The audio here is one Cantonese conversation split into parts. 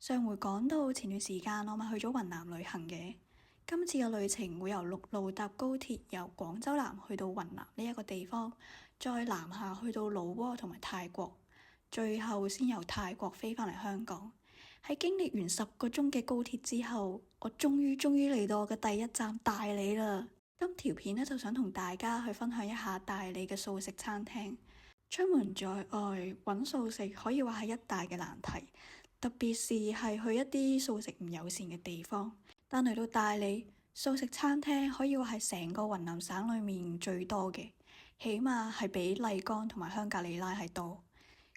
上回講到前段時間我咪去咗雲南旅行嘅，今次嘅旅程會由陸路搭高鐵由廣州南去到雲南呢一個地方，再南下去到老撾同埋泰國，最後先由泰國飛返嚟香港。喺經歷完10個鐘嘅高鐵之後，我終於嚟到我嘅第一站大理啦。今條片呢，就想同大家去分享一下大理嘅素食餐廳。出門在外揾素食可以話係一大嘅難題，特別是係去一啲素食唔友善嘅地方。但嚟到大理，素食餐廳可以話係成個雲南省裏面最多嘅，起碼係比麗江同埋香格里拉係多。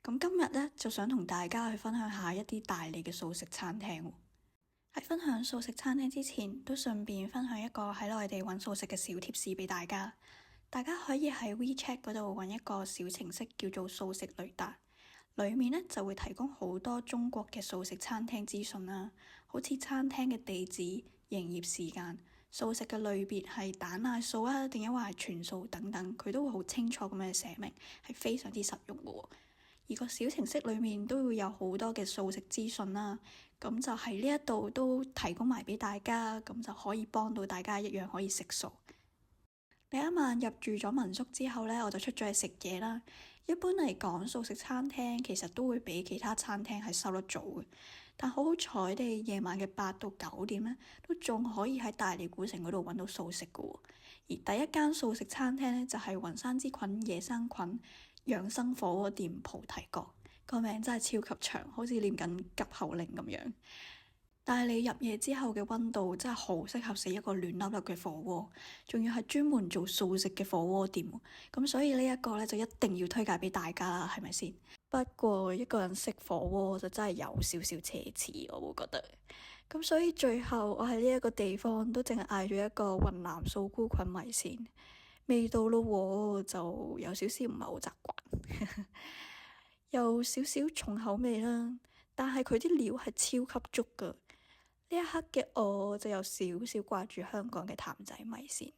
咁今日呢，就想同大家去分享下一啲大理嘅素食餐廳。喺分享素食餐廳之前，都順便分享一個喺內地揾素食嘅小貼士俾大家。大家可以喺 WeChat 嗰度揾一個小程式叫做素食雷達，裡面呢就會提供好多中國嘅素食餐廳資訊啦，好似餐廳嘅地址、營業時間、素食嘅類別係蛋奶素啊，定抑或係全素等等，佢都會好清楚咁樣寫明，係非常之實用嘅喎。而個小程式裡面都會有好多嘅素食資訊啦，咁就喺呢一度都提供埋俾大家，咁就可以幫到大家一樣可以食素。第一晚入住咗民宿之後呢，我就出咗去食嘢啦。一般嚟講，素食餐廳其實都會比其他餐廳係收得早嘅，但好好彩地，夜晚嘅8到9點呢，都仲可以喺大理古城嗰度揾到素食嘅喎。而第一間素食餐廳呢，就係雲山之菌野生菌養生火鍋店菩提閣，個名真係超級長，好似念緊急口令咁樣。大理入夜之後嘅溫度真係好適合食一個暖粒粒嘅火鍋，仲要係專門做素食嘅火鍋店，咁所以呢一個呢，就一定要推介俾大家啦，係咪先？不過一個人食火鍋就真係有少少奢侈，我會覺得。咁所以最後我喺呢一個地方都淨係嗌咗一個雲南素菇菌米線，味道咯就有少少唔係好習慣，有少少重口味啦，但係佢啲料係超級足噶。呢一刻嘅我就有少少掛住香港嘅譚仔米線。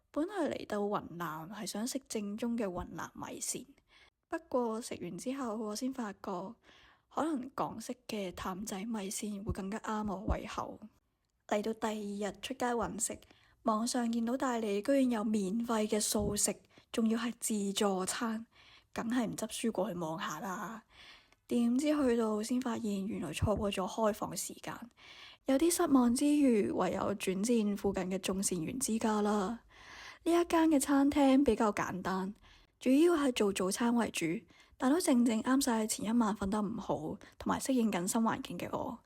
本來嚟到雲南係想食正宗嘅雲南米線，不過食完之後我先發覺，可能港式嘅譚仔米線會更加啱我胃口。嚟到第2日出街揾食，網上見到大理居然有免費嘅素食，仲要係自助餐，梗係唔執輸過去望下啦。點知去到先發現，原來錯過咗開放時間，有啲失望之餘，唯有轉戰附近嘅眾善園之家啦。呢一間嘅餐廳比較簡單，主要係做早餐為主，但都正正啱晒前一晚瞓得唔好，同埋適應緊新環境嘅我。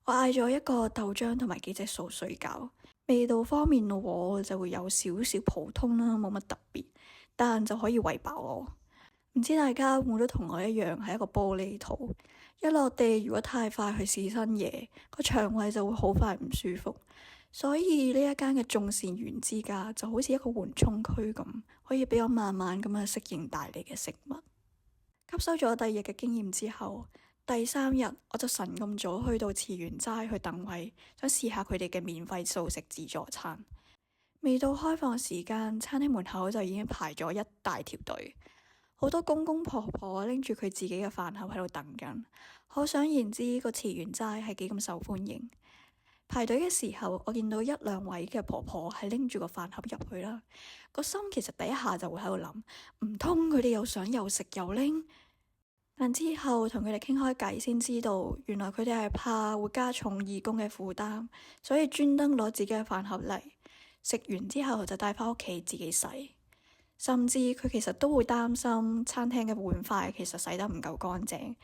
我嗌咗一個豆漿同埋幾隻素水餃，味道方面我就會有少少普通啦，冇乜特別，但就可以餵飽我。唔知大家會唔會都同我一樣係一個玻璃肚，一落地如果太快去試新嘢，個腸胃就會好快唔舒服。所以呢一間嘅眾善園之家就好似一個緩衝區咁，可以俾我慢慢咁樣適應大理嘅食物。吸收咗第2日嘅經驗之後，第3日我就神咁早去到慈元齋去等位，想試下佢哋嘅免費素食自助餐。未到開放時間，餐廳門口就已經排咗一大條隊。好多公公婆婆拎住佢自己嘅飯盒喺度等緊，可想而知個慈元齋係幾咁受歡迎。排隊嘅時候，我見到1、2位嘅婆婆係拎住個飯盒入去啦，個心其實第一下就會喺度諗，唔通佢哋又想又食又拎？但之後同佢哋傾開偈先知道，原來佢哋係怕會加重義工嘅負擔，所以專登攞自己嘅飯盒嚟，食完之後就帶返屋企自己洗。甚至佢其實都會擔心餐廳嘅碗筷其實洗得唔夠乾淨，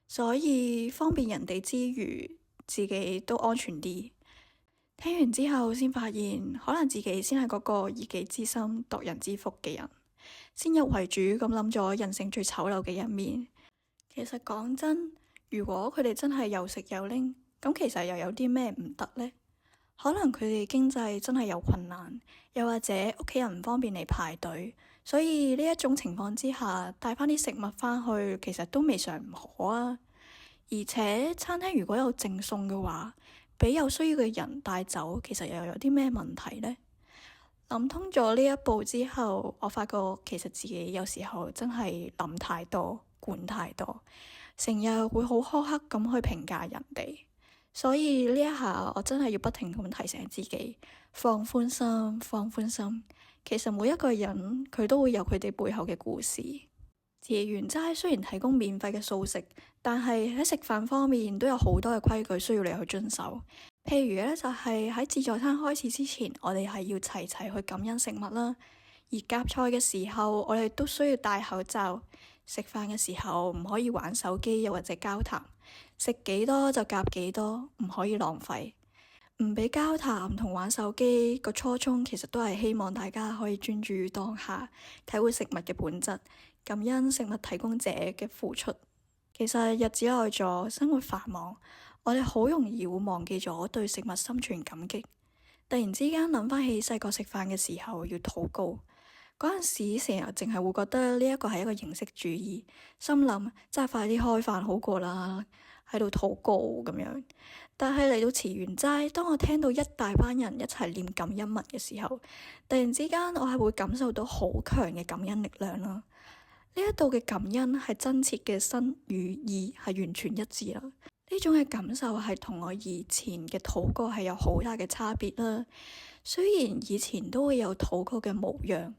所以方便人哋之餘，自己都安全啲。聽完之後先發現，可能自己先係嗰個以己之心度人之腹嘅人，先入為主咁諗咗人性最醜陋嘅一面。其實講真，如果佢哋真係又食又拎，咁其實又有啲咩唔得呢？可能佢哋經濟真係有困難，又或者屋企人唔方便嚟排隊，所以呢一種情況之下，帶返啲食物返去，其實都未嘗唔可啊。而且餐廳如果有贈送嘅話，俾有需要嘅人帶走，其實又有啲咩問題呢？諗通咗呢一步之後，我發覺其實自己有時候真係諗太多，管太多，成日會好苛刻咁去評價人哋。所以呢一下我真係要不停咁提醒自己，放寬心，放寬心。其實每一個人佢都會有佢哋背後嘅故事。慈園齋雖然提供免費嘅素食，但係喺食飯方面都有好多嘅規矩需要你去遵守。譬如咧，就係喺自助餐開始之前，我哋係要齊齊去感恩食物啦。而夾菜嘅時候，我哋都需要戴口罩。食飯嘅時候唔可以玩手機又或者交談。食幾多就夾幾多，唔可以浪費。唔俾交談同玩手機個初衷，其實都係希望大家可以專注於當下，體會食物嘅本質，感恩食物提供者嘅付出。其實日子耐咗，生活繁忙，我哋好容易會忘記咗對食物心存感激。突然之間諗翻起細個食飯嘅時候要禱告，嗰陣時成日淨係會覺得呢一個係一個形式主義，心諗真係快啲開飯好過啦，喺度禱告咁樣。但係嚟到慈園齋，當我聽到一大班人一齊念感恩文嘅時候，突然之間我係會感受到好強嘅感恩力量啦。呢一度嘅感恩係真切嘅心與意係完全一致啦。呢種嘅感受係同我以前嘅禱告係有好大嘅差別啦。雖然以前都會有禱告嘅模樣、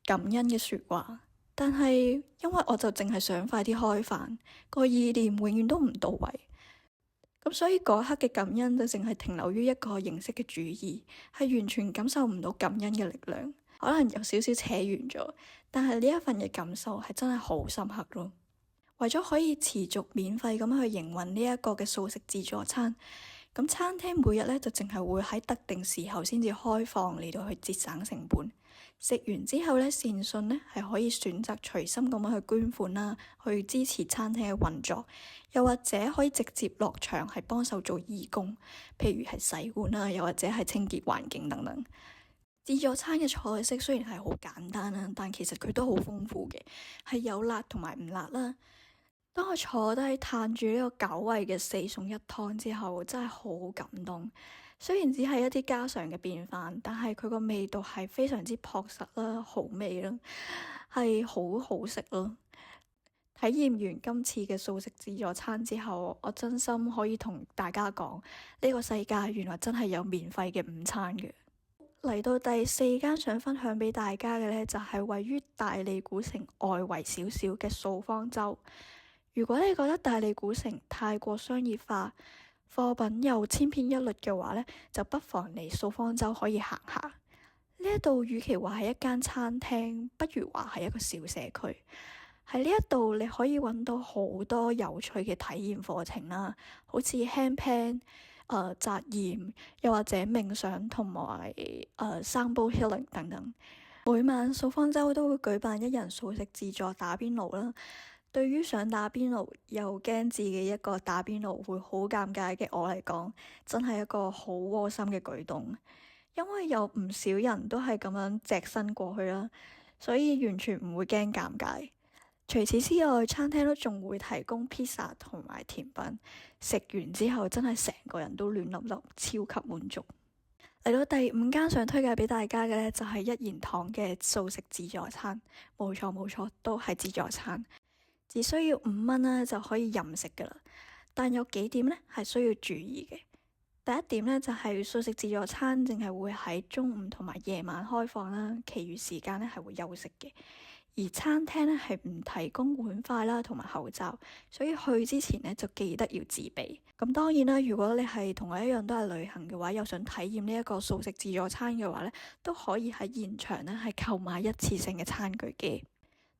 感恩嘅說話，但係因為我就淨係想快啲開飯，個意念永遠都唔到位。咁所以嗰刻嘅感恩就淨係停留於一個形式嘅主義，係完全感受唔到感恩嘅力量。可能有少少扯遠咗，但係呢一份嘅感受係真係好深刻咯。為咗可以持續免費咁去營運呢一個嘅素食自助餐，咁餐廳每日咧就淨係會喺特定時候先至開放嚟到去節省成本。食完之後咧，善信咧係可以選擇隨心咁樣去捐款啦，去支持餐廳嘅運作，又或者可以直接落場係幫手做義工，譬如係洗碗啦，又或者係清潔環境等等。自助餐嘅菜式雖然係好簡單啦，但其實佢都好豐富嘅，係有辣同埋唔辣啦。當我坐低嘆住呢個久違嘅4餸1湯之後，真係好感動。雖然只係一啲家常嘅便飯，但係佢個味道係非常之樸實啦、好味啦，係好好食咯。體驗完今次嘅素食自助餐之後，我真心可以同大家講，呢個世界原來真係有免費嘅午餐嘅。嚟到第4間想分享俾大家嘅呢，就係位於大利古城外圍少少嘅素方舟。如果你覺得大利古城太過商業化，貨品又千篇一律嘅話呢，就不妨嚟素方舟可以行下。呢一度與其話係一間餐廳，不如話係一個小社區。喺呢一度你可以揾到好多有趣嘅體驗課程啦，好似 handpan、紮染，又或者冥想同埋Sound Healing 等等。每晚素方舟都會舉辦一人素食自助打邊爐啦。對於想打邊爐又驚自己一個打邊爐會好尷尬嘅我嚟講，真係一個好窩心嘅舉動，因為有唔少人都係咁樣隻身過去啦，所以完全唔會驚尷尬。除此之外，餐廳都仲會提供披薩同埋甜品，食完之後真係成個人都暖粒粒，超級滿足。嚟到第5間想推介俾大家嘅呢，就係一言堂嘅素食自助餐，冇錯，都係自助餐。只需要5蚊啦，就可以任食噶啦。但有幾點呢係需要注意嘅。第一點呢，就係素食自助餐淨係會喺中午同埋夜晚開放啦，其餘時間呢係會休息嘅。而餐廳呢係唔提供碗筷啦同埋口罩，所以去之前呢就記得要自備。咁當然啦，如果你係同我一樣都係旅行嘅話，又想體驗呢一個素食自助餐嘅話呢，都可以喺現場呢係購買一次性嘅餐具嘅。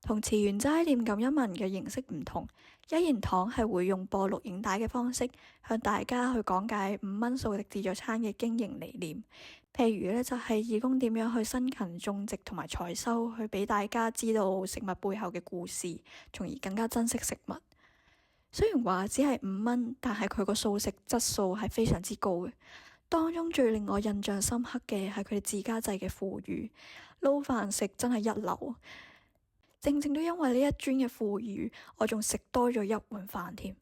同慈園齋念感恩文嘅形式唔同，一言堂係會用播錄影帶嘅方式向大家去講解5蚊素食自助餐嘅經營理念。譬如咧就係義工點樣去辛勤種植同埋採收，去俾大家知道食物背後嘅故事，從而更加珍惜食物。雖然話只係5蚊，但係佢個素食質素係非常之高嘅。當中最令我印象深刻嘅係佢哋自家製嘅腐乳，撈飯食真係一流。正正都因為呢一樽嘅腐乳，我仲食多咗1碗飯添。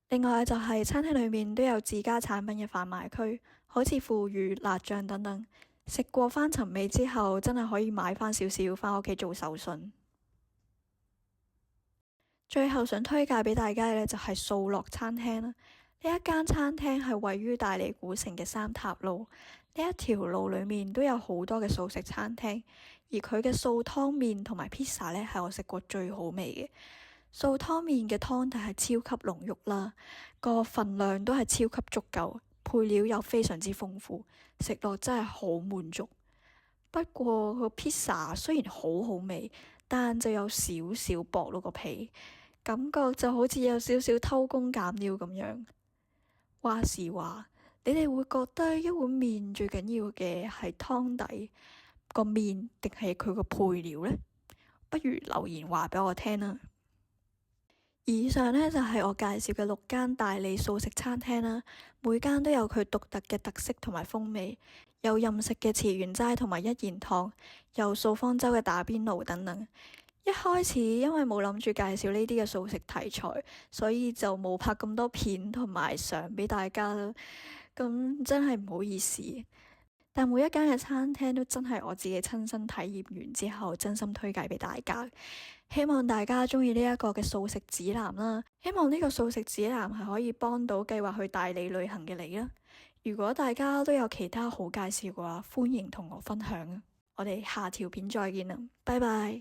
另外就係餐廳裏面都有自家產品嘅販賣區，好似腐乳、辣醬等等。食過翻尋味之後，真係可以買翻少少翻屋企做手信。最後想推介俾大家嘅咧就係素樂餐廳啦。呢一間餐廳係位於大理古城嘅三塔路，呢一條路裏面都有好多嘅素食餐廳，而佢嘅素湯麵同埋披薩咧係我食過最好味嘅。素湯麵嘅湯底係超級濃郁啦，個份量都係超級足夠，配料又非常之豐富，食落真係好滿足。不過個披薩雖然好好味，但就有少少薄咯個皮，感覺就好似有少少偷工減料咁樣。話時話，你哋會覺得一碗麵最緊要嘅係湯底個麵，定係佢個配料呢？不如留言話俾我聽啦。以上呢就係我介紹嘅6間大理素食餐廳啦，每間都有佢獨特嘅特色同埋風味，有任食嘅慈元齋同埋一言堂，有素方舟嘅打邊爐等等。一開始因為冇諗住介紹呢啲嘅素食題材，所以就冇拍咁多片同埋相俾大家啦，咁真係唔好意思。但每一間嘅餐廳都真係我自己親身體驗完之後，真心推介俾大家。希望大家鍾意呢一個嘅素食指南啦，希望呢個素食指南係可以幫到計劃去大理旅行嘅你啦。如果大家都有其他好介紹嘅話，歡迎同我分享啊！我哋下條片再見啦，拜拜。